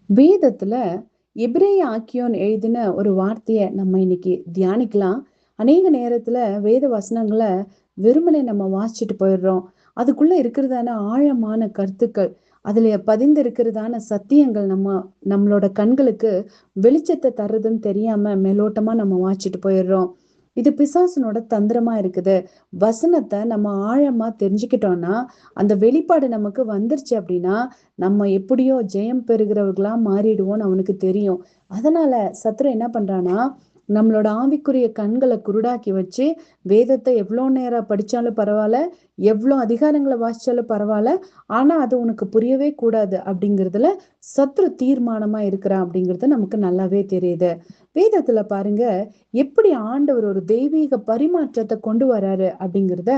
வேதத்துல எபிரேய ஆக்கியோன் எழுதின ஒரு வார்த்தைய நம்ம இன்னைக்கு தியானிக்கலாம். அநேக நேரத்துல வேத வசனங்களை வெறுமனே நம்ம வாசிச்சுட்டு போயிடுறோம். அதுக்குள்ள இருக்கிறதான ஆழமான கருத்துக்கள், அதுல பதிந்து இருக்கிறதான சத்தியங்கள் நம்மளோட கண்களுக்கு வெளிச்சத்தை தர்றதுன்னு தெரியாம மேலோட்டமா நம்ம வாசிச்சுட்டு போயிடுறோம். இது பிசாசனோட தந்திரமா இருக்குது. வசனத்தை நம்ம ஆழமா தெரிஞ்சுக்கிட்டோம்னா, அந்த வெளிப்பாடு நமக்கு வந்துருச்சு அப்படின்னா நம்ம எப்படியோ ஜெயம் பெறுகிறவர்களா மாறிடுவோம்னு அவனுக்கு தெரியும். அதனால சத்ரு என்ன பண்றான்னா, நம்மளோட ஆவிக்குரிய கண்களை குருடாக்கி வச்சு, வேதத்தை எவ்வளோ நேரம் படிச்சாலும் பரவாயில்ல, எவ்வளோ அதிகாரங்களை வாசிச்சாலும் பரவாயில்ல, ஆனா அது உனக்கு புரியவே கூடாது அப்படிங்கிறதுல சத்ரு தீர்மானமா இருக்கிறான் அப்படிங்கிறது நமக்கு நல்லாவே தெரியுது. வேதத்துல பாருங்க, எப்படி ஆண்டவர் ஒரு தெய்வீக பரிமாற்றத்தை கொண்டு வராரு அப்படிங்கிறத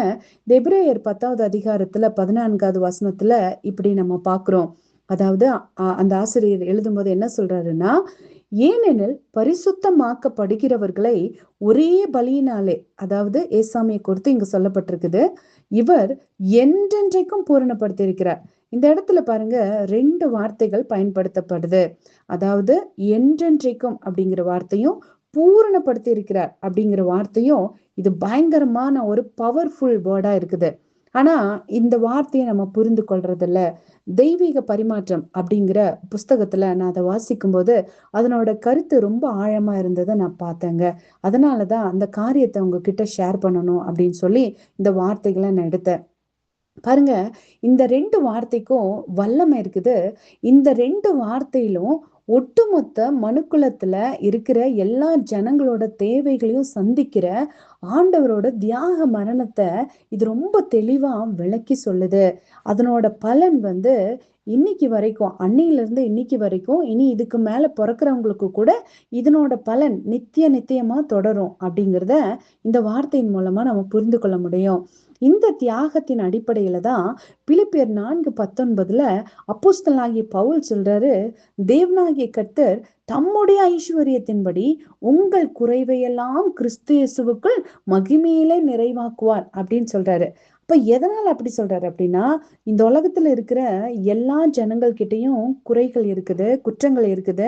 எபிரேயர் 10வது அதிகாரத்துல 14வது வசனத்துல இப்படி நம்ம பாக்குறோம். அதாவது அந்த ஆசிரியர் எழுதும்போது என்ன சொல்றாருன்னா, ஏனெனில் பரிசுத்தமாக்கப்படுகிறவர்களை ஒரே பலியினாலே, அதாவது ஏசாமியை குறித்து இங்க சொல்லப்பட்டிருக்குது, இவர் என்றென்றைக்கும் பூரணப்படுத்தி இருக்கிறார். இந்த இடத்துல பாருங்க, ரெண்டு வார்த்தைகள் பயன்படுத்தப்படுது. அதாவது என்றென்றைக்கும் அப்படிங்கிற வார்த்தையும், பூரணப்படுத்தி இருக்கிறார் அப்படிங்கிற வார்த்தையும், இது பயங்கரமான ஒரு பவர்ஃபுல் வேர்டா இருக்குது. ஆனா இந்த வார்த்தையை நம்ம புரிந்து கொள்றது இல்ல. தெய்வீக பரிமாற்றம் அப்படிங்கிற புஸ்தகத்துல நான் அதை வாசிக்கும் போது அதனோட கருத்து ரொம்ப ஆழமா இருந்ததை நான் பார்த்தேங்க. அதனாலதான் அந்த காரியத்தை உங்ககிட்ட ஷேர் பண்ணணும் அப்படின்னு சொல்லி இந்த வார்த்தைகளை நான் எடுத்தேன். பாருங்க, இந்த ரெண்டு வார்த்தைக்கும் வல்லமை இருக்குது. இந்த ரெண்டு வார்த்தையிலும் ஒட்டுமொத்த மனுக்குலத்துல இருக்கிற எல்லா ஜனங்களோட தேவைகளையும் சந்திக்கிற ஆண்டவரோட தியாக மரணத்தை இது ரொம்ப தெளிவா விளக்கி சொல்லுது. அதனோட பலன் இன்னைக்கு வரைக்கும், அன்னையில இருந்து இன்னைக்கு வரைக்கும், இனி இதுக்கு மேல பிறக்கிறவங்களுக்கு கூட இதனோட பலன் நித்திய நித்தியமா தொடரும் அப்படிங்கிறத இந்த வார்த்தையின் மூலமா நம்ம புரிந்து கொள்ள முடியும். இந்த தியாகத்தின் அடிப்படையில தான் பிலிப்பியர் 4:19 அப்போஸ்தலனாகிய பவுல் சொல்றாரு, தேவனாகிய கர்த்தர் தம்முடைய ஐஸ்வர்யத்தின்படி உங்கள் குறைவையெல்லாம் கிறிஸ்து இயேசுவுக்குள் மகிமையிலே நிறைவாக்குவார் அப்படின்னு சொல்றாரு. அப்ப எதனால அப்படி சொல்றாரு அப்படின்னா, இந்த உலகத்துல இருக்கிற எல்லா ஜனங்கள் கிட்டயும் குறைகள் இருக்குது, குற்றங்கள் இருக்குது.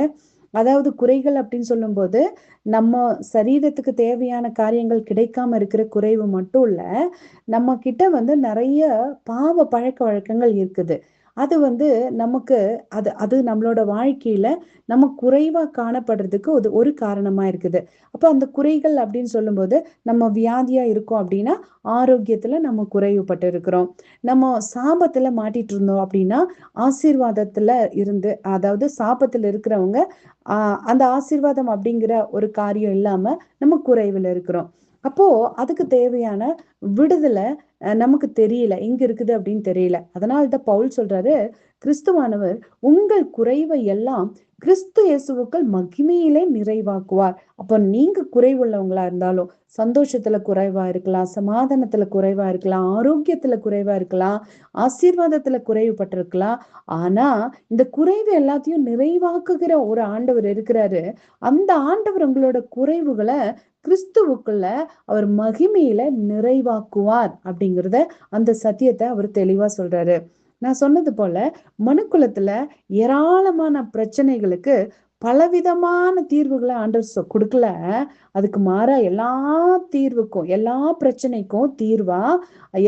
அதாவது குறைகள் அப்படின்னு சொல்லும் போது, நம்ம சரீரத்துக்கு தேவையான காரியங்கள் கிடைக்காம இருக்கிற குறைவு மட்டும் இல்ல, நம்ம கிட்ட நிறைய பாவ பழக்க வழக்கங்கள் இருக்குது. அது நமக்கு அது அது நம்மளோட வாழ்க்கையில நம்ம குறைவா காணப்படுறதுக்கு ஒரு காரணமா இருக்குது. அப்ப அந்த குறைகள் அப்படின்னு சொல்லும்போது, நம்ம வியாதியா இருக்கோம் அப்படின்னா ஆரோக்கியத்துல நம்ம குறைவுபட்டு இருக்கிறோம். நம்ம சாபத்துல மாட்டிட்டு இருந்தோம் அப்படின்னா ஆசீர்வாதத்துல இருந்து, அதாவது சாபத்துல இருக்கிறவங்க அந்த ஆசீர்வாதம் அப்படிங்கிற ஒரு காரியம் இல்லாம நம்ம குறைவுல இருக்கிறோம். அப்போ அதுக்கு தேவையான விடுதலை நமக்கு தெரியல, எங்க இருக்குது அப்படின்னு தெரியல. அதனால்தான் பவுல் சொல்றாரு, கிறிஸ்துவானவர் உங்கள் குறைவை எல்லாம் கிறிஸ்து இயேசுவுக்குள் மகிமையிலே நிறைவாக்குவார். அப்ப நீங்க குறைவுள்ளவங்களா இருந்தாலும், சந்தோஷத்துல குறைவா இருக்கலாம், சமாதானத்துல குறைவா இருக்கலாம், ஆரோக்கியத்துல குறைவா இருக்கலாம், ஆசீர்வாதத்துல குறைவுபட்டிருக்கலாம். ஆனா இந்த குறைவு எல்லாத்தையும் நிறைவாக்குகிற ஒரு ஆண்டவர் இருக்கிறாரு. அந்த ஆண்டவர் உங்களோட குறைவுகளை கிறிஸ்துவுக்குள்ள அவர் மகிமையில நிறைவாக்குவார் அப்படிங்கிறத, அந்த சத்தியத்தை அவர் தெளிவா சொல்றாரு. நான் சொன்னது போல, மனுக்குலத்துல ஏராளமான பிரச்சனைகளுக்கு பலவிதமான தீர்வுகளை ஆண்டவர் கொடுக்கல. அதுக்கு மாறா எல்லா தீர்வுக்கும், எல்லா பிரச்சனைக்கும் தீர்வா,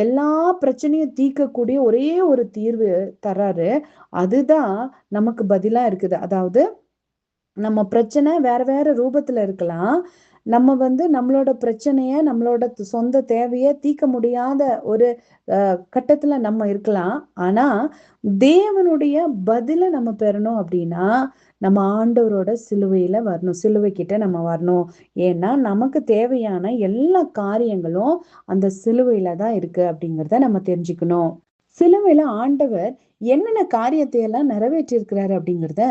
எல்லா பிரச்சனையும் தீர்க்கக்கூடிய ஒரே ஒரு தீர்வு தர்றாரு. அதுதான் நமக்கு பதிலா இருக்குது. அதாவது நம்ம பிரச்சனை வேற வேற ரூபத்துல இருக்கலாம். நம்ம நம்மளோட பிரச்சனைய, நம்மளோட சொந்த தேவைய தீர்க்க முடியாத ஒரு கட்டத்துல நம்ம இருக்கலாம். ஆனா தேவனுடைய பதில நம்ம பெறணும் அப்படின்னா, நம்ம ஆண்டவரோட சிலுவையில வரணும், சிலுவை கிட்ட நம்ம வரணும். ஏன்னா நமக்கு தேவையான எல்லா காரியங்களும் அந்த சிலுவையில தான் இருக்கு அப்படிங்கிறத நம்ம தெரிஞ்சுக்கணும். சிலுவையில ஆண்டவர் என்னென்ன காரியத்தை எல்லாம் நிறைவேற்றி இருக்கிறாரு அப்படிங்கிறத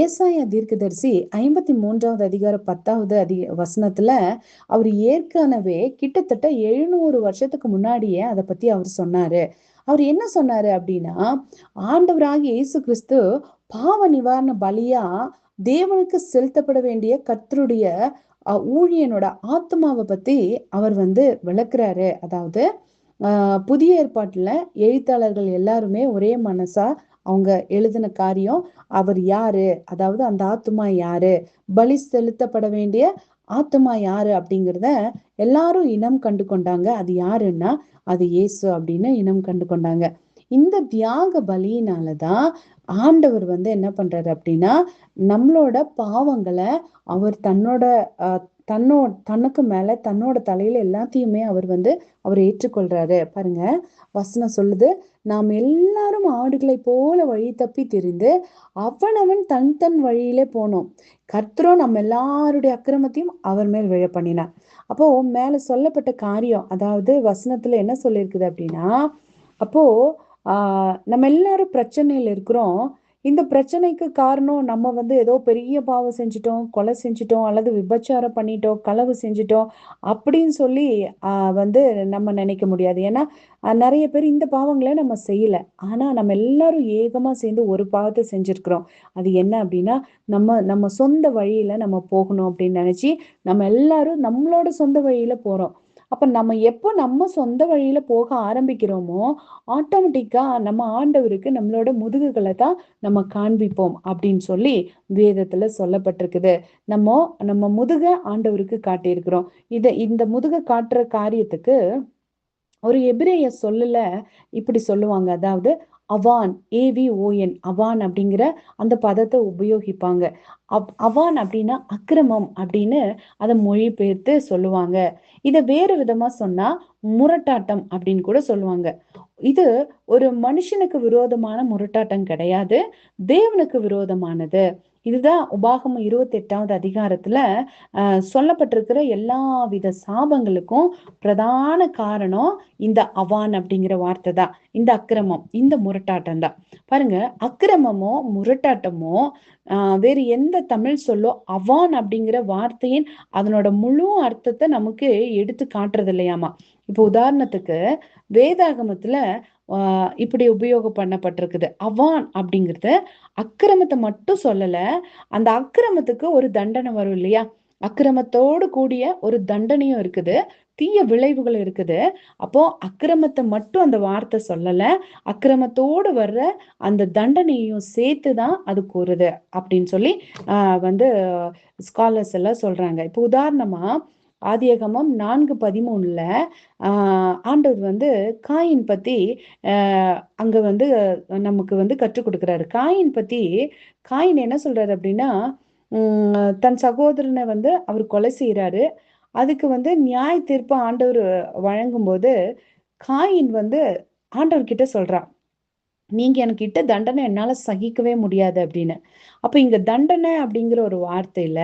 ஏசாயா தீர்க்கதரிசி 53வது அதிகாரம் 10வது வசனத்துல அவர் ஏற்கனவே கிட்டத்தட்ட 700 வருஷத்துக்கு முன்னாடியே அதை பத்தி அவர் சொன்னாரு. அவர் என்ன சொன்னாரு அப்படின்னா, ஆண்டவராகிய இயேசு கிறிஸ்து பாவ நிவாரண பலியா தேவனுக்கு செலுத்தப்பட வேண்டிய கர்த்தருடைய ஊழியனோட ஆத்மாவை பத்தி அவர் விளக்குறாரு. அதாவது புதிய ஏற்பாட்டுல எழுத்தாளர்கள் எல்லாருமே ஒரே மனசா அவங்க எழுதின காரியம். அவர் யாரு, அதாவது அந்த ஆத்துமா யாரு, பலி செலுத்தப்பட வேண்டிய ஆத்துமா யாரு அப்படிங்கிறத எல்லாரும் இனம் கண்டு கொண்டாங்க. அது யாருன்னா அது இயேசு அப்படின்னு இனம் கண்டு கொண்டாங்க. இந்த தியாக பலியினாலதான் ஆண்டவர் என்ன பண்றாரு அப்படின்னா, நம்மளோட பாவங்களை அவர் தன்னோட தனக்கு மேல தன்னோட தலையில எல்லாத்தையுமே அவர் ஏற்றுக்கொள்றாரு. பாருங்க, வசனம் சொல்லுது, நாம் எல்லாரும் ஆடுகளை போல வழி தப்பி திரிந்து அவனவன் தன் தன் வழியிலே போனோம், கர்த்தரோ நம்ம எல்லாருடைய அக்கிரமத்தையும் அவர் மேல் விழ பண்ணினார். அப்போ மேல சொல்லப்பட்ட காரியம், அதாவது வசனத்துல என்ன சொல்லியிருக்குது அப்படின்னா, அப்போ நம்ம எல்லாரும் பிரச்சனையில இருக்கிறோம். இந்த பிரச்சனைக்கு காரணம் நம்ம ஏதோ பெரிய பாவம் செஞ்சுட்டோம், கொலை செஞ்சுட்டோம், அல்லது விபச்சாரம் பண்ணிட்டோம், களவு செஞ்சுட்டோம் அப்படின்னு சொல்லி நம்ம நினைக்க முடியாது. ஏன்னா நிறைய பேர் இந்த பாவங்களை நம்ம செய்யல. ஆனா நம்ம எல்லாரும் ஏகமா சேர்ந்து ஒரு பாவத்தை செஞ்சிருக்கிறோம். அது என்ன அப்படின்னா, நம்ம நம்ம சொந்த வழியில நம்ம போகணும் அப்படின்னு நினைச்சு நம்ம எல்லாரும் நம்மளோட சொந்த வழியில போறோம். அப்ப நம்ம எப்போ நம்ம சொந்த வழியில போக ஆரம்பிக்கிறோமோ, ஆட்டோமேட்டிக்கா நம்ம ஆண்டவருக்கு நம்மளோட முதுகுகளை தான் நம்ம காண்பிப்போம் அப்படின்னு சொல்லி வேதத்துல சொல்லப்பட்டிருக்குது. நம்ம நம்ம முதுக ஆண்டவருக்கு காட்டியிருக்கிறோம். இந்த முதுக காட்டுற காரியத்துக்கு ஒரு எபிரேய சொல்லல இப்படி சொல்லுவாங்க. அதாவது அவான், AVON, அவான் அப்படிங்கிற அந்த பதத்தை உபயோகிப்பாங்க. அவான் அப்படின்னா அக்கிரமம் அப்படின்னு அதை மொழிபெயர்த்து சொல்லுவாங்க. இத வேறு விதமா சொன்னா முரட்டாட்டம் அப்படின்னு கூட சொல்லுவாங்க. இது ஒரு மனுஷனுக்கு விரோதமான முரட்டாட்டம் கிடையாது, தேவனுக்கு விரோதமானது. இதுதான் உபாகமம் 28வது அதிகாரத்துல சொல்லப்பட்டிருக்கிற எல்லா வித சாபங்களுக்கும் பிரதான காரணம் இந்த அவான் அப்படிங்கிற வார்த்தை தான். இந்த அக்கிரமம், இந்த முரட்டாட்டம் தான். பாருங்க, அக்கிரமமோ முரட்டாட்டமோ வேறு எந்த தமிழ் சொல்லோ அவான் அப்படிங்கிற வார்த்தையின் அதனோட முழு அர்த்தத்தை நமக்கு எடுத்து காட்டுறது இல்லையாமா. இப்போ உதாரணத்துக்கு வேதாகமத்துல இப்படி உபயோகம் பண்ணப்பட்டிருக்குது. அவான் அப்படிங்கிறது அக்கிரமத்தை மட்டும் சொல்லல, அந்த அக்கிரமத்துக்கு ஒரு தண்டனை வரும் இல்லையா, அக்கிரமத்தோடு கூடிய ஒரு தண்டனையும் இருக்குது, தீய விளைவுகள் இருக்குது. அப்போ அக்கிரமத்தை மட்டும் அந்த வார்த்தை சொல்லல, அக்கிரமத்தோடு வர்ற அந்த தண்டனையும் சேர்த்துதான் அது கூறுது அப்படின்னு சொல்லி ஸ்காலர்ஸ் எல்லாம் சொல்றாங்க. இப்போ உதாரணமா ஆதியாகமம் 4:13 ஆண்டவர் காயின் பத்தி அங்க நமக்கு கற்றுக் கொடுக்கிறாரு. காயின் பத்தி காயின் என்ன சொல்றாரு அப்படின்னா, தன் சகோதரனை அவர் கொலை செய்யறாரு. அதுக்கு நியாய தீர்ப்பு ஆண்டவர் வழங்கும் போது காயின் ஆண்டவர் கிட்ட சொல்றான், நீங்க எனக்கு இட்ட தண்டனை என்னால சகிக்கவே முடியாது அப்படின்னு. அப்ப இங்க தண்டனை அப்படிங்கிற ஒரு வார்த்தையில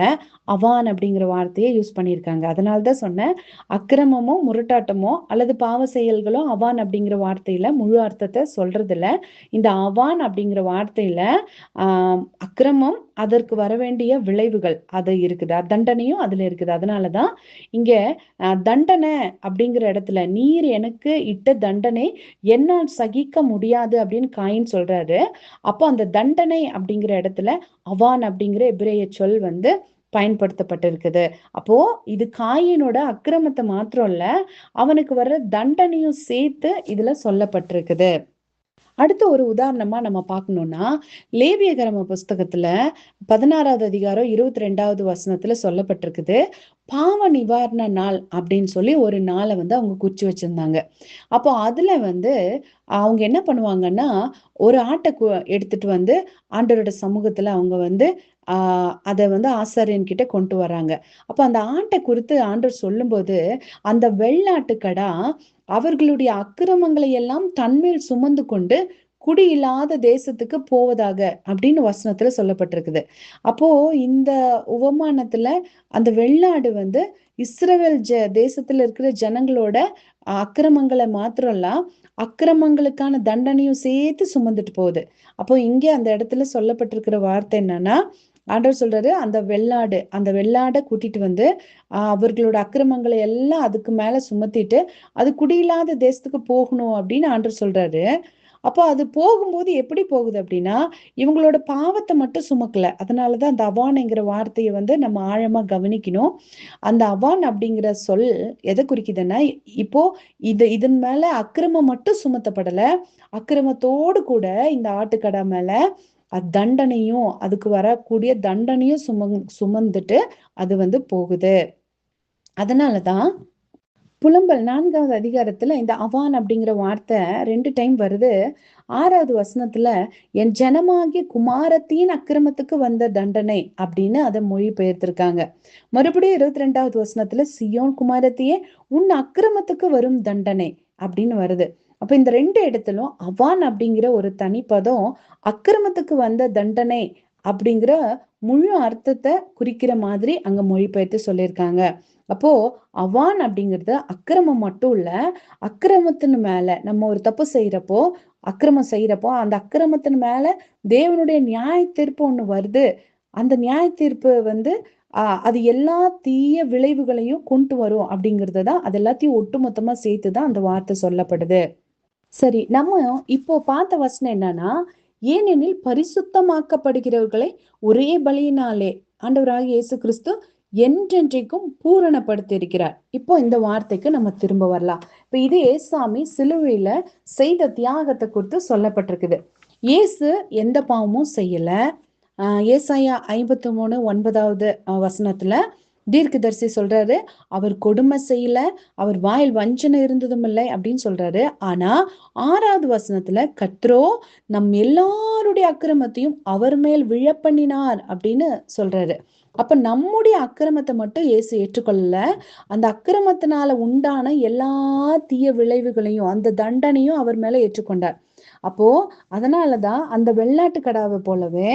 அவான் அப்படிங்கிற வார்த்தையை யூஸ் பண்ணியிருக்காங்க. அதனாலதான் சொன்னேன், அக்கிரமமோ முரட்டாட்டமோ அல்லது பாவ செயல்களோ அவான் அப்படிங்கிற வார்த்தையில முழு அர்த்தத்தை சொல்றதில்ல. இந்த அவான் அப்படிங்கிற வார்த்தையில அக்கிரமம், அதற்கு வர வேண்டிய விளைவுகள் அது இருக்குது, தண்டனையும் அதுல இருக்குது. அதனாலதான் இங்க தண்டனை அப்படிங்கிற இடத்துல நீர் எனக்கு இட்ட தண்டனை என்னால் சகிக்க முடியாது அப்படின்னு காயின் சொல்றாரு. அப்போ அந்த தண்டனை அப்படிங்கிற இடத்துல அவான் அப்படிங்கிற எபிரேய சொல் பயன்படுத்தப்பட்டிருக்குது. அப்போ இது காயினோட அக்கிரமத்தை மாத்திரம் இல்ல, அவனுக்கு வர்ற தண்டனையும் சேர்த்து இதுல சொல்லப்பட்டிருக்குது. அடுத்த ஒரு உதாரணமா நம்ம பார்க்கணும்னா, லேவியகரம புஸ்தகத்துல 16வது அதிகாரம் 22வது வசனத்துல சொல்லப்பட்டிருக்குது, பாவ நிவாரண நாள் அப்படின்னு சொல்லி ஒரு நாளை அவங்க குறிச்சு வச்சிருந்தாங்க. அப்போ அதுல அவங்க என்ன பண்ணுவாங்கன்னா, ஒரு ஆட்டை எடுத்துட்டு ஆண்டவரோட சமூகத்துல அவங்க அதை ஆசாரியன் கிட்ட கொண்டு வராங்க. அப்ப அந்த ஆட்டை குறித்து ஆண்டவர் சொல்லும்போது, அந்த வெள்ளாட்டுக்கடா அவர்களுடைய அக்கிரமங்களை எல்லாம் தன்மேல் சுமந்து கொண்டு குடியில்லாத தேசத்துக்கு போவதாக அப்படின்னு வசனத்துல சொல்லப்பட்டிருக்குது. அப்போ இந்த உவமானத்துல அந்த வெள்ளாடு இஸ்ரவேல் தேசத்துல இருக்கிற ஜனங்களோட அக்கிரமங்களை மாத்திரம்லாம் அக்கிரமங்களுக்கான தண்டனையும் சேர்த்து சுமந்துட்டு போகுது. அப்போ இங்கே அந்த இடத்துல சொல்லப்பட்டிருக்கிற வார்த்தை என்னன்னா, ஆண்டவர் சொல்றாரு, அந்த வெள்ளாடை கூட்டிட்டு அவர்களோட அக்கிரமங்களை எல்லாம் அதுக்கு மேல சுமத்திட்டு அது குடியில்லாத தேசத்துக்கு போகணும் அப்படின்னு ஆண்டவர் சொல்றாரு. அப்போ அது போகும்போது எப்படி போகுது அப்படின்னா, இவங்களோட பாவத்தை மட்டும் சுமக்கல. அதனாலதான் அந்த அவான்ங்கிற வார்த்தையை நம்ம ஆழமா கவனிக்கணும். அந்த அவான் அப்படிங்கிற சொல் எதை குறிக்குதுன்னா, இப்போ இதன் மேல அக்கிரமம் மட்டும் சுமத்தப்படல, அக்கிரமத்தோடு கூட இந்த ஆட்டுக்கடா மேல தண்டனையும், அதுக்கு வரக்கூடிய தண்டனையும் சுமந்துட்டு அது போகுது. அதனாலதான் புலம்பல் 4வது அதிகாரத்துல இந்த அவான் அப்படிங்கிற வார்த்தை 2 டைம் வருது. 6வது வசனத்துல என் ஜனமாகிய குமாரத்தின் அக்கிரமத்துக்கு வந்த தண்டனை அப்படின்னு அதை மொழிபெயர்த்திருக்காங்க. மறுபடியும் 22வது வசனத்துல சியோன் குமாரத்தியே உன் அக்கிரமத்துக்கு வரும் தண்டனை அப்படின்னு வருது. அப்ப இந்த 2 இடத்திலும் அவான் அப்படிங்கிற ஒரு தனிப்பதம் அக்கிரமத்துக்கு வந்த தண்டனை அப்படிங்கிற முழு அர்த்தத்தை குறிக்கிற மாதிரி அங்க மொழிபெயர்த்து சொல்லியிருக்காங்க. அப்போ அவான் அப்படிங்கிறது அக்கிரமம் மட்டும் இல்ல, அக்கிரமத்தின் மேல நம்ம ஒரு தப்பு செய்யறப்போ, அக்கிரமம் செய்யறப்போ அந்த அக்கிரமத்தின் மேல தேவனுடைய நியாய தீர்ப்பு ஒண்ணு வருது. அந்த நியாய தீர்ப்பு அது எல்லா தீய விளைவுகளையும் கொண்டு வரும் அப்படிங்கறதுதான், அது எல்லாத்தையும் ஒட்டுமொத்தமா சேர்த்துதான் அந்த வார்த்தை சொல்லப்படுது. சரி, நம்ம இப்போ பார்த்த வசனம் என்னன்னா, ஏனெனில் பரிசுத்தமாக்கப்படுகிறவர்களை ஒரே பலியினாலே ஆண்டவராகிய இயேசு கிறிஸ்து என்றென்றைக்கும் பூரணப்படுத்தி இருக்கிறார். இப்போ இந்த வார்த்தைக்கு நம்ம திரும்ப வரலாம். இப்ப இது ஏசாமி சிலுவையில செய்த தியாகத்தை குறித்து சொல்லப்பட்டிருக்குது. இயேசு எந்த பாவமும் செய்யல. ஏசாயா 53:9 வசனத்துல தீர்க்கதரிசி சொல்றாரு, அவர் கொடுமை செய்யல, அவர் வாயில் வஞ்சனை இருந்ததும் இல்லை அப்படின்னு சொல்றாரு. ஆனா 6வது வசனத்துல கர்த்தரோ நம் எல்லாருடைய அக்கிரமத்தையும் அவர் மேல் விழப்பண்ணினார் அப்படின்னு சொல்றாரு. அப்ப நம்முடைய அக்கிரமத்தை மட்டும் இயேசு ஏற்றுக்கொள்ளல, அந்த அக்கிரமத்தினால உண்டான எல்லா தீய விளைவுகளையும் அந்த தண்டனையும் அவர் மேல ஏற்றுக்கொண்டார். அப்போ அதனாலதான் அந்த வெள்ளாட்டு கடாவை போலவே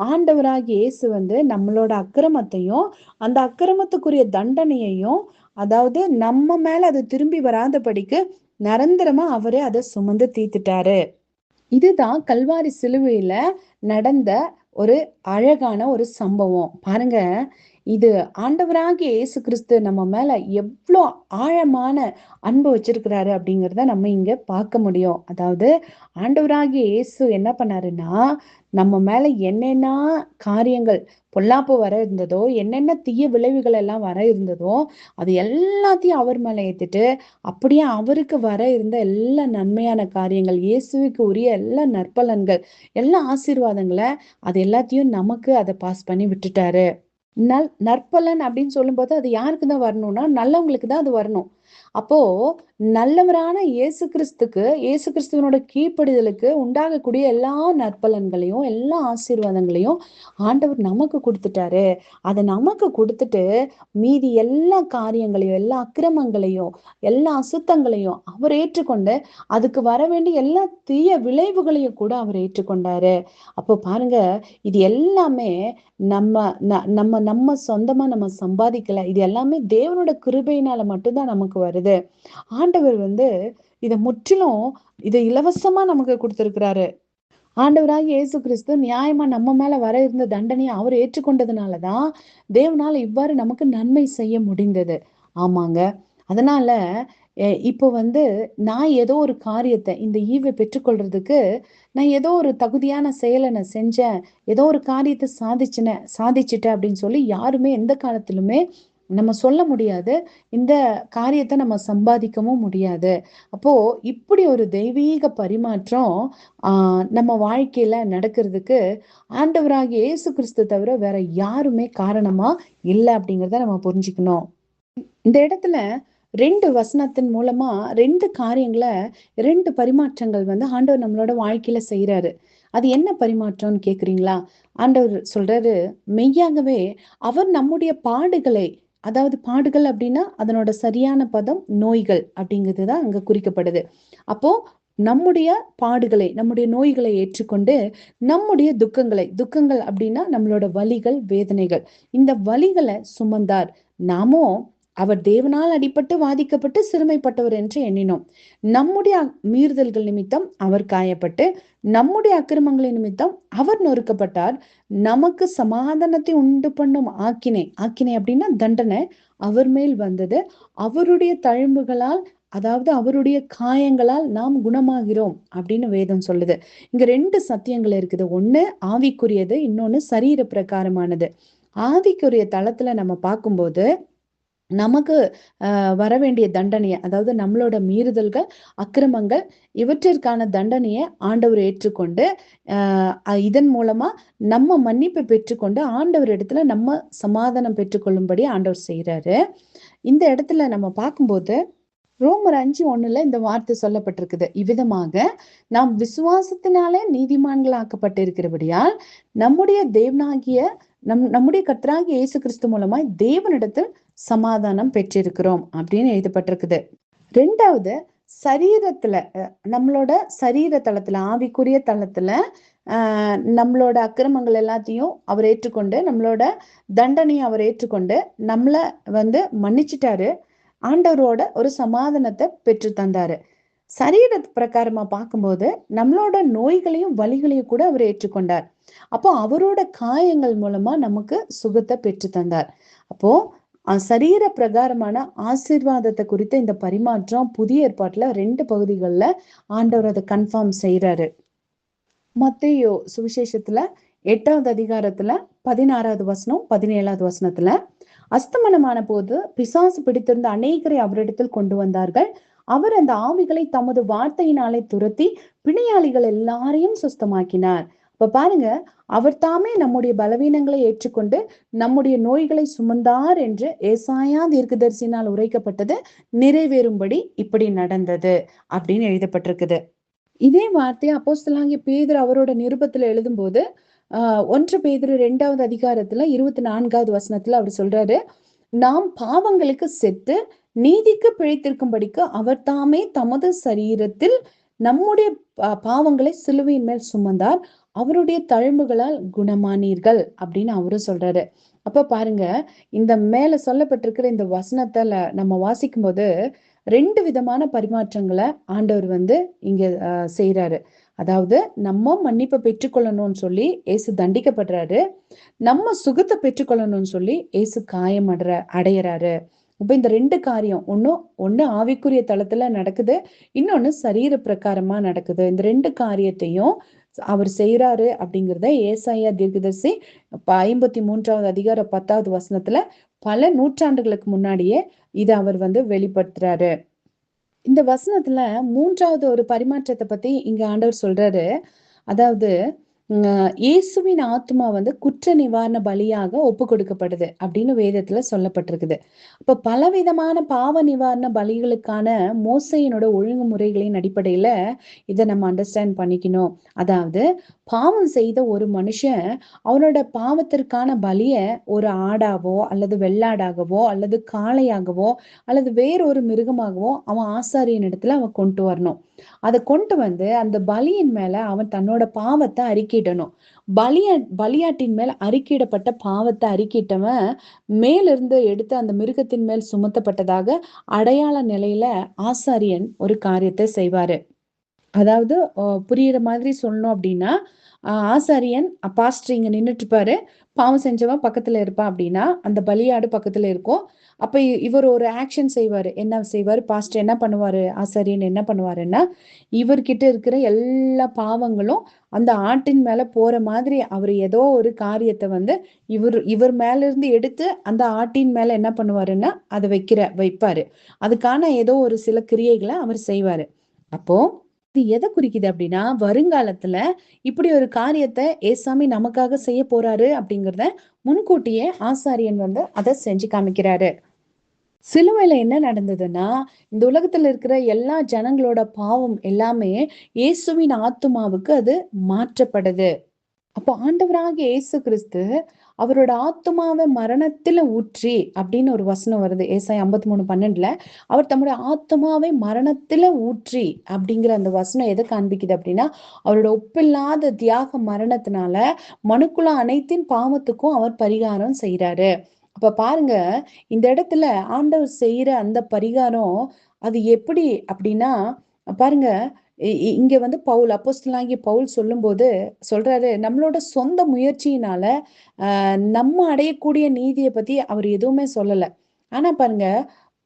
ஆண்டவராகிய இயேசு நம்மளோட அக்கிரமத்தையும் அந்த அக்கிரமத்துக்குரிய தண்டனையையும், அதாவது நம்ம மேல அது திரும்பி வராதபடிக்கு நிரந்தரமா அவரே அதை சுமந்து தீர்த்துட்டாரு. இதுதான் கல்வாரி சிலுவையில நடந்த ஒரு அழகான ஒரு சம்பவம். பாருங்க, இது ஆண்டவராகிய இயேசு கிறிஸ்து நம்ம மேல எவ்வளோ ஆழமான அன்பு வச்சிருக்கிறாரு அப்படிங்கிறத நம்ம இங்க பார்க்க முடியும். அதாவது ஆண்டவராகிய இயேசு என்ன பண்ணாருன்னா, நம்ம மேல என்னென்ன காரியங்கள் பொல்லாப்பு வர இருந்ததோ, என்னென்ன தீய விளைவுகள் எல்லாம் வர இருந்ததோ, அது எல்லாத்தையும் அவர் மேல ஏத்துட்டு, அப்படியே அவருக்கு வர இருந்த எல்லா நன்மையான காரியங்கள், இயேசுவுக்கு உரிய எல்லா நற்பலன்கள், எல்லா ஆசீர்வாதங்களை அது எல்லாத்தையும் நமக்கு அதை பாஸ் பண்ணி விட்டுட்டாரு. நற்பலன் அப்படின்னு சொல்லும்போது அது யாருக்கு தான் வரணும்னா, நல்லவங்களுக்கு தான் அது வரணும். அப்போ நல்லவரான இயேசு கிறிஸ்துவனோட கீழ்ப்படிதலுக்கு உண்டாகக்கூடிய எல்லா நற்பலன்களையும் எல்லா ஆசீர்வாதங்களையும் ஆண்டவர் நமக்கு கொடுத்துட்டாரு. அதை நமக்கு கொடுத்துட்டு மீதி எல்லா காரியங்களையும் எல்லா அக்கிரமங்களையும் எல்லா அசுத்தங்களையும் அவர் ஏற்றுக்கொண்டு அதுக்கு வர வேண்டிய எல்லா தீய விளைவுகளையும் கூட அவர் ஏற்றுக்கொண்டாரு. அப்போ பாருங்க, இது எல்லாமே நம்ம நம்ம நம்ம சொந்தமா நம்ம சம்பாதிக்கல. இது எல்லாமே தேவனோட கிருபையினால மட்டும்தான் நமக்கு வருது. ஆண்டவர் இத முற்றிலும் இதை இலவசமா நமக்கு கொடுத்திருக்கிறாரு. ஆண்டவராகிய இயேசு கிறிஸ்து நியாயமா நம்ம மேல வர இருந்த தண்டனையை அவர் ஏற்றுக்கொண்டதுனாலதான் தேவனால இவ்வாறு நமக்கு நன்மை செய்ய முடிந்தது. ஆமாங்க. அதனால இப்போ நான் ஏதோ ஒரு காரியத்தை இந்த ஈவை பெற்றுக்கொள்றதுக்கு நான் ஏதோ ஒரு தகுதியான செயலை நான் செஞ்சேன், ஏதோ ஒரு காரியத்தை சாதிச்சிட்டேன் அப்படின்னு சொல்லி யாருமே எந்த காலத்திலுமே நம்ம சொல்ல முடியாது. இந்த காரியத்தை நம்ம சம்பாதிக்கவும் முடியாது. அப்போ இப்படி ஒரு தெய்வீக பரிமாற்றம் நம்ம வாழ்க்கையில நடக்கிறதுக்கு ஆண்டவராகிய இயேசு கிறிஸ்து தவிர வேற யாருமே காரணமா இல்லை அப்படிங்கிறத நம்ம புரிஞ்சுக்கணும். இந்த இடத்துல 2 வசனத்தின் மூலமா 2 காரியங்களை 2 பரிமாற்றங்கள் ஆண்டவர் நம்மளோட வாழ்க்கையில செய்யறாரு. அது என்ன பரிமாற்றம்னு கேக்குறீங்களா? ஆண்டவர் சொல்றாரு, மெய்யாகவே அவர் நம்முடைய பாடுகளை, அதாவது பாடுகள் அப்படின்னா அதனோட சரியான பதம் நோய்கள் அப்படிங்கிறதுதான் அங்க குறிக்கப்படுது. அப்போ நம்முடைய பாடுகளை நம்முடைய நோய்களை ஏற்றுக்கொண்டு நம்முடைய துக்கங்கள் அப்படின்னா நம்மளோட வலிகள் வேதனைகள், இந்த வலிகளை சுமந்தார். நாமும் அவர் தேவனால் அடிபட்டு வாதிக்கப்பட்டு சிறுமைப்பட்டவர் என்று எண்ணினோம். நம்முடைய மீறுதல்கள் நிமித்தம் அவர் காயப்பட்டு நம்முடைய அக்கிரமங்களின் நிமித்தம் அவர் நொறுக்கப்பட்டார். நமக்கு சமாதானத்தை உண்டு பண்ணும் ஆக்கினை அப்படின்னா தண்டனை அவர் மேல் வந்தது. அவருடைய தழும்புகளால் அதாவது அவருடைய காயங்களால் நாம் குணமாகிறோம் அப்படின்னு வேதம் சொல்லுது. இங்க 2 சத்தியங்கள் இருக்குது. ஒண்ணு ஆவிக்குரியது, இன்னொன்னு சரீர பிரகாரமானது. ஆவிக்குரிய தளத்துல நம்ம பார்க்கும்போது நமக்கு வர வேண்டிய தண்டனைய, அதாவது நம்மளோட மீறுதல்கள், அக்கிரமங்கள் இவற்றிற்கான தண்டனைய ஆண்டவர் ஏற்றுக்கொண்டு இதன் மூலமா நம்ம மன்னிப்பு பெற்றுக்கொண்டு ஆண்டவர் இடத்துல நம்ம சமாதானம் பெற்றுக்கொள்ளும்படி ஆண்டவர் செய்யறாரு. இந்த இடத்துல நம்ம பார்க்கும்போது ரோமர் 5:1 இந்த வார்த்தை சொல்லப்பட்டிருக்குது. இவ்விதமாக நாம் விசுவாசத்தினாலே நீதிமான்களாக்கப்பட்டிருக்கிறபடியால் நம்முடைய தேவனாகிய நம்முடைய கர்த்தராகிய இயேசு கிறிஸ்து மூலமாய் தேவனிடத்தில் சமாதானம் பெற்றிருக்கிறோம் அப்படின்னு எழுதப்பட்டிருக்குது. 2வது சரீரத்துல, நம்மளோட சரீர தளத்துல, ஆவிக்குரிய தளத்துல நம்மளோட அக்கிரமங்கள் எல்லாத்தையும் அவர் ஏற்றுக்கொண்டு, நம்மளோட தண்டனையை அவர் ஏற்றுக்கொண்டு நம்மள மன்னிச்சிட்டாரு. ஆண்டவரோட ஒரு சமாதானத்தை பெற்று தந்தாரு. சரீர பிரகாரமா பார்க்கும்போது நம்மளோட நோய்களையும் வலிகளையும் கூட அவர் ஏற்றுக்கொண்டார். அப்போ அவரோட காயங்கள் மூலமா நமக்கு சுகத்தை பெற்று தந்தார். அப்போ சரீர பிரகாரமான ஆசீர்வாதத்தை குறித்த இந்த பரிமாற்றம் புதிய ஏற்பாட்டுல 2 பகுதிகள்ல ஆண்டவர் அதை கன்ஃபார்ம் செய்யறாரு. மத்தேயு சுவிசேஷத்துல 8வது அதிகாரத்துல 16வது வசனம் 17வது வசனத்துல, அஸ்தமனமான போது பிசாசு பிடித்திருந்த அநேகரை அவரிடத்தில் கொண்டு வந்தார்கள். அவர் அந்த ஆவிகளை தமது வார்த்தையினாலே துரத்தி பிணியாளிகள் எல்லாரையும் சுஸ்தமாக்கினார். இப்ப பாருங்க, அவர் தாமே நம்முடைய பலவீனங்களை ஏற்றுக்கொண்டு நம்முடைய நோய்களை சுமந்தார் என்று ஏசாயா தீர்க்கதரிசினால் உரைக்கப்பட்டது நிறைவேறும்படி இப்படி நடந்தது அப்படின்னு எழுதப்பட்டிருக்குது. இதே வார்த்தையை அப்போஸ்தலனாகிய பேதுரு அவரோட நிருபத்துல எழுதும்போது 1 பேதுரு 2வது அதிகாரத்துல 24வது வசனத்துல அவர் சொல்றாரு, நாம் பாவங்களுக்கு செத்து நீதிக்கு பிழைத்திருக்கும்படிக்கு அவர் தாமே தமது சரீரத்தில் நம்முடைய பாவங்களை சிலுவையின் மேல் சுமந்தார், அவருடைய தழும்புகளால் குணமானீர்கள் அப்படின்னு அவரு சொல்றாரு. அப்ப பாருங்க, இந்த மேல சொல்லப்பட்டிருக்கிற இந்த வசனத்துல நம்ம வாசிக்கும் போது 2 விதமான பரிமாற்றங்களை ஆண்டவர் இங்க செய்யறாரு. அதாவது நம்ம மன்னிப்பை பெற்றுக்கொள்ளணும்னு சொல்லி இயேசு தண்டிக்கப்படுறாரு, நம்ம சுகத்தை பெற்றுக்கொள்ளணும்னு சொல்லி இயேசு காயம் அடையறாரு. இப்ப இந்த 2 காரியம் ஒண்ணு ஆவிக்குரிய தளத்துல நடக்குது, இன்னொன்னு சரீர பிரகாரமா நடக்குது. இந்த 2 காரியத்தையும் அவர் செய்யறாரு அப்படிங்கிறத ஏசாயா தீர்க்கதரிசி 53வது அதிகாரம் 10வது வசனத்துல பல நூற்றாண்டுகளுக்கு முன்னாடியே இதை அவர் வெளிப்படுத்துறாரு. இந்த வசனத்துல 3வது ஒரு பரிமாற்றத்தை பத்தி இங்க ஆண்டவர் சொல்றாரு. அதாவது இயேசுவின் ஆத்மா குற்ற நிவாரண பலியாக ஒப்பு கொடுக்கப்படுது அப்படின்னு வேதத்துல சொல்லப்பட்டிருக்குது. அப்ப பலவிதமான பாவ நிவாரண பலிகளுக்கான மோசையினோட ஒழுங்குமுறைகளின் அடிப்படையில இதை நம்ம அண்டர்ஸ்டாண்ட் பண்ணிக்கணும். அதாவது பாவம் செய்த ஒரு மனுஷன் அவனோட பாவத்திற்கான பலிய ஒரு ஆடாவோ அல்லது வெள்ளாடாகவோ அல்லது காளையாகவோ அல்லது வேறொரு மிருகமாகவோ அவன் ஆசாரியன் இடத்துல அவன் கொண்டு வரணும். அதை கொண்டு அந்த பலியின் மேல அவன் தன்னோட பாவத்தை அறிக்கையிடணும். பலியாட்டின் மேல் அறிக்கையிடப்பட்ட பாவத்தை அறிக்கையிட்டவன் மேலிருந்து எடுத்து அந்த மிருகத்தின் மேல் சுமத்தப்பட்டதாக அடையாள நிலையில ஆசாரியன் ஒரு காரியத்தை செய்வாரு. அதாவது புரியுற மாதிரி சொல்லணும் அப்படின்னா, ஆசாரியன் பாஸ்டர் இங்க நின்றுட்டு இருப்பாரு, பாவம் செஞ்சவன் பக்கத்துல இருப்பான் அப்படின்னா அந்த பலியாடு பக்கத்துல இருக்கும். அப்ப இவர் ஒரு ஆக்ஷன் செய்வாரு. என்ன செய்வாரு? பாஸ்டர் என்ன பண்ணுவாரு? ஆசாரியன் என்ன பண்ணுவாருன்னா, இவர்கிட்ட இருக்கிற எல்லா பாவங்களும் அந்த ஆட்டின் மேல போற மாதிரி அவர் ஏதோ ஒரு காரியத்தை இவர் மேல இருந்து எடுத்து அந்த ஆட்டின் மேல என்ன பண்ணுவாருன்னா அதை வைப்பாரு. அதுக்கான ஏதோ ஒரு சில கிரியைகளை அவர் செய்வாரு. அப்போ இது எதை குறிக்குது அப்படின்னா, வருங்காலத்துல இப்படி ஒரு காரியத்தை ஏசாமி நமக்காக செய்ய போறாரு அப்படிங்கிறத முன்கூட்டியே ஆசாரியன் அதை செஞ்சு காமிக்கிறாரு. சிலுவையில என்ன நடந்ததுன்னா, இந்த உலகத்துல இருக்கிற எல்லா ஜனங்களோட பாவம் எல்லாமே இயேசுவின் ஆத்துமாவுக்கு அது மாற்றப்படுது. அப்போ ஆண்டவராகிய இயேசு கிறிஸ்து அவரோட ஆத்துமாவை மரணத்துல ஊற்றி அப்படின்னு ஒரு வசனம் வருது ஏசாயா 53:12. அவர் தம்முடைய ஆத்துமாவை மரணத்துல ஊற்றி அப்படிங்கிற அந்த வசனம் எதை காண்பிக்குது அப்படின்னா, அவரோட ஒப்பில்லாத தியாக மரணத்தினால மனுக்குள்ள அனைத்தின் பாவத்துக்கும் அவர் பரிகாரம் செய்யறாரு. அப்ப பாருங்க, இந்த இடத்துல ஆண்டவர் செய்யற அந்த பரிகாரம் அது எப்படி அப்படின்னா, பாருங்க, இங்க பவுல், அப்போஸ்தலனாகிய பவுல் சொல்லும்போது சொல்றாரு, நம்மளோட சொந்த முயற்சியினால நம்ம அடையக்கூடிய நீதியை பத்தி அவர் எதுவுமே சொல்லல. ஆனா பாருங்க,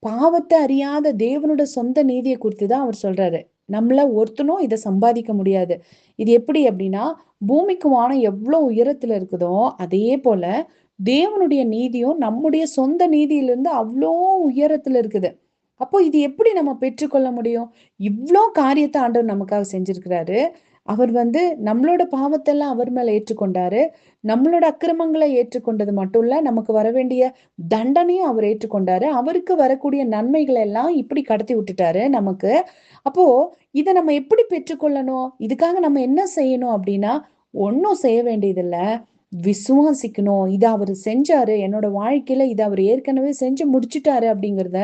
பாவத்தை அறியாத தேவனோட சொந்த நீதியை குறித்து தான் அவர் சொல்றாரு. நம்மள ஒருத்தனும் இதை சம்பாதிக்க முடியாது. இது எப்படி அப்படின்னா, பூமிக்கு வானம் எவ்வளவு உயரத்துல இருக்குதோ அதே போல தேவனுடைய நீதியும் நம்முடைய சொந்த நீதியிலிருந்து அவ்வளோ உயரத்துல இருக்குது. அப்போ இது எப்படி நம்ம பெற்றுக்கொள்ள முடியும்? இவ்வளோ காரியத்தை ஆண்டவர் நமக்காக செஞ்சிருக்கிறாரு. அவர் நம்மளோட பாவத்தெல்லாம் அவர் மேல ஏற்றுக்கொண்டாரு. நம்மளோட அக்கிரமங்களை ஏற்றுக்கொண்டது மட்டும் இல்ல, நமக்கு வர வேண்டிய தண்டனையும் அவர் ஏற்றுக்கொண்டாரு. அவருக்கு வரக்கூடிய நன்மைகளை எல்லாம் இப்படி கடத்தி விட்டுட்டாரு நமக்கு. அப்போ இதை நம்ம எப்படி பெற்றுக்கொள்ளணும்? இதுக்காக நம்ம என்ன செய்யணும் அப்படின்னா, ஒன்னும் செய்ய வேண்டியதில்ல. விசுவாசிக்கணும். இதை அவர் செஞ்சாரு, என்னோட வாழ்க்கையில இதை அவர் ஏற்கனவே செஞ்சு முடிச்சுட்டாரு அப்படிங்கிறத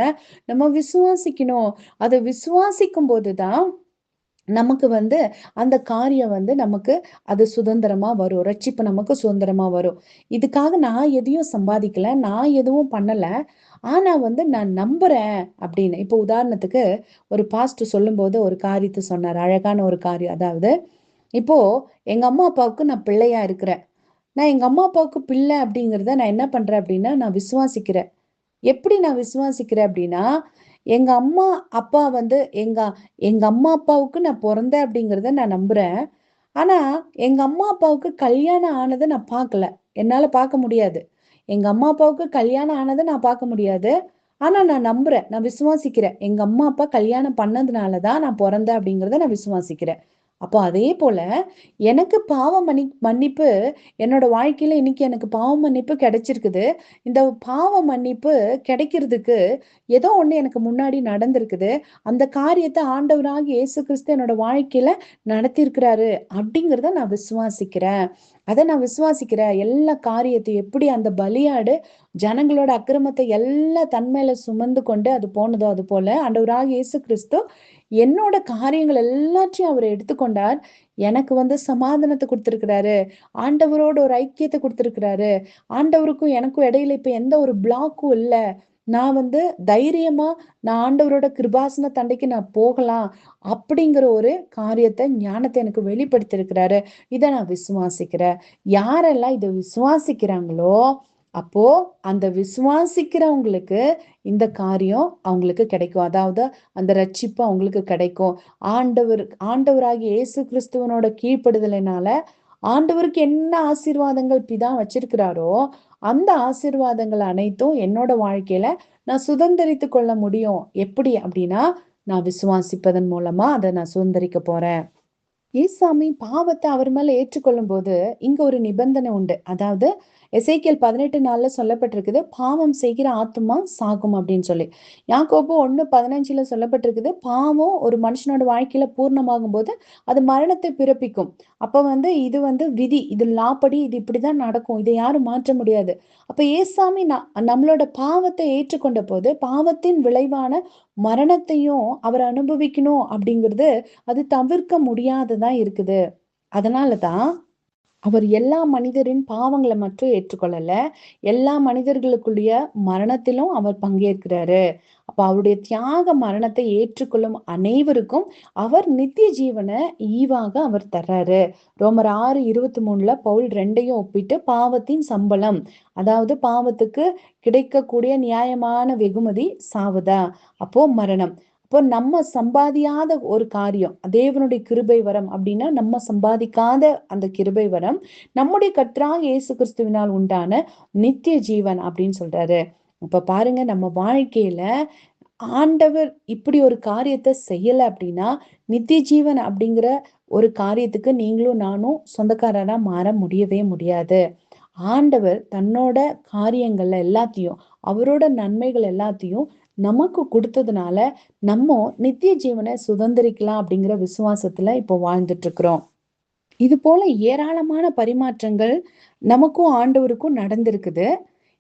நம்ம விசுவாசிக்கணும். அதை விசுவாசிக்கும் போதுதான் நமக்கு அந்த காரியம் நமக்கு அது சுதந்திரமா வரும். ரட்சிப்பு நமக்கு சுதந்திரமா வரும். இதுக்காக நான் எதையும் சம்பாதிக்கல, நான் எதுவும் பண்ணல. ஆனா நான் நம்புறேன் அப்படின்னு. இப்போ உதாரணத்துக்கு ஒரு பாஸ்டர் சொல்லும் போது ஒரு காரியத்தை சொன்னார், அழகான ஒரு காரியம். அதாவது, இப்போ எங்க அம்மா அப்பாவுக்கு நான் பிள்ளையா இருக்கிறேன். நான் எங்க அம்மா அப்பாவுக்கு பிள்ளை அப்படிங்கிறத நான் என்ன பண்றேன் அப்படின்னா, நான் விசுவாசிக்கிறேன். எப்படி நான் விசுவாசிக்கிறேன் அப்படின்னா, எங்க அம்மா அப்பா எங்க எங்க அம்மா அப்பாவுக்கு நான் பிறந்தேன் அப்படிங்கிறத நான் நம்புறேன். ஆனா எங்க அம்மா அப்பாவுக்கு கல்யாணம் ஆனதை நான் பார்க்கல. என்னால பார்க்க முடியாது. எங்க அம்மா அப்பாவுக்கு கல்யாணம் ஆனதை நான் பார்க்க முடியாது. ஆனா நான் நம்புறேன், நான் விசுவாசிக்கிறேன். எங்க அம்மா அப்பா கல்யாணம் பண்ணதுனாலதான் நான் பிறந்தேன் அப்படிங்கிறத நான் விசுவாசிக்கிறேன். அப்போ அதே போல எனக்கு பாவ மன்னிப்பு என்னோட வாழ்க்கையில இன்னைக்கு எனக்கு பாவ மன்னிப்பு கிடைச்சிருக்குது. இந்த பாவ மன்னிப்பு கிடைக்கிறதுக்கு ஏதோ ஒண்ணு எனக்கு முன்னாடி நடந்திருக்குது. அந்த காரியத்தை ஆண்டவராகிய இயேசு கிறிஸ்து என்னோட வாழ்க்கையில நடத்தியிருக்கிறாரு அப்படிங்கிறத நான் விசுவாசிக்கிறேன். அதை நான் விசுவாசிக்கிறேன். எல்லா காரியத்தையும் எப்படி அந்த பலியாடு ஜனங்களோட அக்கிரமத்தை எல்லா தன்மையில சுமந்து கொண்டு அது போனதோ, அது போல ஆண்டவராகிய இயேசு கிறிஸ்து என்னோட காரியங்கள் எல்லாத்தையும் அவர் எடுத்துக்கொண்டார். எனக்கு சமாதானத்தை கொடுத்திருக்கிறாரு. ஆண்டவரோட ஒரு ஐக்கியத்தை கொடுத்திருக்கிறாரு. ஆண்டவருக்கும் எனக்கும் இடையில இப்ப எந்த ஒரு பிளாக்கும் இல்ல. நான் தைரியமா நான் ஆண்டவரோட கிருபாசன தண்டைக்கு நான் போகலாம் அப்படிங்கிற ஒரு காரியத்தை, ஞானத்தை எனக்கு வெளிப்படுத்தி இருக்கிறாரு. இதை நான் விசுவாசிக்கிறேன். யாரெல்லாம் இதை விசுவாசிக்கிறாங்களோ, அப்போ அந்த விசுவாசிக்கிறவங்களுக்கு இந்த காரியம் அவங்களுக்கு கிடைக்கும். அதாவது அந்த ரட்சிப்பு அவங்களுக்கு கிடைக்கும். ஆண்டவராகிய இயேசு கிறிஸ்துவனோட கீழ்ப்படுதலினால ஆண்டவருக்கு என்ன ஆசீர்வாதங்கள் பிதா வச்சிருக்கிறாரோ அந்த ஆசீர்வாதங்கள் அனைத்தும் என்னோட வாழ்க்கையில நான் சுதந்திரித்து கொள்ள முடியும். எப்படி அப்படின்னா, நான் விசுவாசிப்பதன் மூலமா அதை நான் சுதந்திரிக்க போறேன். ஏசாமி பாவத்தை அவர் மேல ஏற்றுக்கொள்ளும் போது இங்க ஒரு நிபந்தனை உண்டு. அதாவது எசேக்கியேல் 18:4 சொல்லப்பட்டிருக்குது, பாவம் செய்கிற ஆத்துமா சாகும் அப்படின்னு சொல்லி. யாக்கோபு 1:15 சொல்லப்பட்டிருக்குது, பாவம் ஒரு மனுஷனோட வாழ்க்கையில பூர்ணமாகும் போது அது மரணத்தை பிறப்பிக்கும். அப்ப இது விதி, இது லாப்படி, இது இப்படிதான் நடக்கும், இதை யாரும் மாற்ற முடியாது. அப்ப ஏசாமி நம்மளோட பாவத்தை ஏற்றுக்கொண்ட போது பாவத்தின் விளைவான மரணத்தையும் அவர் அனுபவிக்கணும் அப்படிங்கிறது அது தவிர்க்க முடியாததா இருக்குது. அதனாலதான் அவர் எல்லா மனிதரின் பாவங்களை மட்டும் ஏற்றுக்கொள்ளல, எல்லா மனிதர்களுக்குரிய மரணத்திலும் அவர் பங்கேற்கிறாரு. அப்ப அவருடைய தியாக மரணத்தை ஏற்றுக்கொள்ளும் அனைவருக்கும் அவர் நித்திய ஜீவனை ஈவாக அவர் தர்றாரு. ரோமர் 6:23 பவுல் ரெண்டையும் ஒப்பிட்டு பாவத்தின் சம்பளம், அதாவது பாவத்துக்கு கிடைக்கக்கூடிய நியாயமான வெகுமதி சாவுதா, அப்போ மரணம். இப்போ நம்ம சம்பாதியாத ஒரு காரியம் தேவனுடைய கிருபை வரம் அப்படின்னா, நம்ம சம்பாதிக்காத அந்த கிருபை வரம் நம்முடைய கர்த்தராகிய இயேசு கிறிஸ்துவினால் உண்டான நித்திய ஜீவன் அப்படின்னு சொல்றாரு. இப்ப பாருங்க, நம்ம வாழ்க்கையில ஆண்டவர் இப்படி ஒரு காரியத்தை செய்யல அப்படின்னா நித்திய ஜீவன் அப்படிங்கிற ஒரு காரியத்துக்கு நீங்களும் நானும் சொந்தக்காரரா மாற முடியவே முடியாது. ஆண்டவர் தன்னோட காரியங்கள்ல எல்லாத்தையும், அவரோட நன்மைகள் எல்லாத்தையும் நமக்கு கொடுத்ததுனால நம்ம நித்திய ஜீவனை சுதந்திரிக்கலாம் அப்படிங்கிற விசுவாசத்துல இப்போ வாழ்ந்துட்டு இருக்கிறோம். இது போல ஏராளமான பரிமாற்றங்கள் நமக்கும் ஆண்டவருக்கும் நடந்திருக்குது.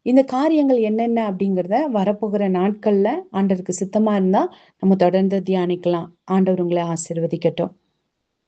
இந்த காரியங்கள் என்னென்ன அப்படிங்கிறத வரப்போகிற நாட்கள்ல ஆண்டவருக்கு சித்தமா இருந்தா நம்ம தொடர்ந்து தியானிக்கலாம். ஆண்டவர் உங்களை ஆசீர்வதிக்கட்டும்.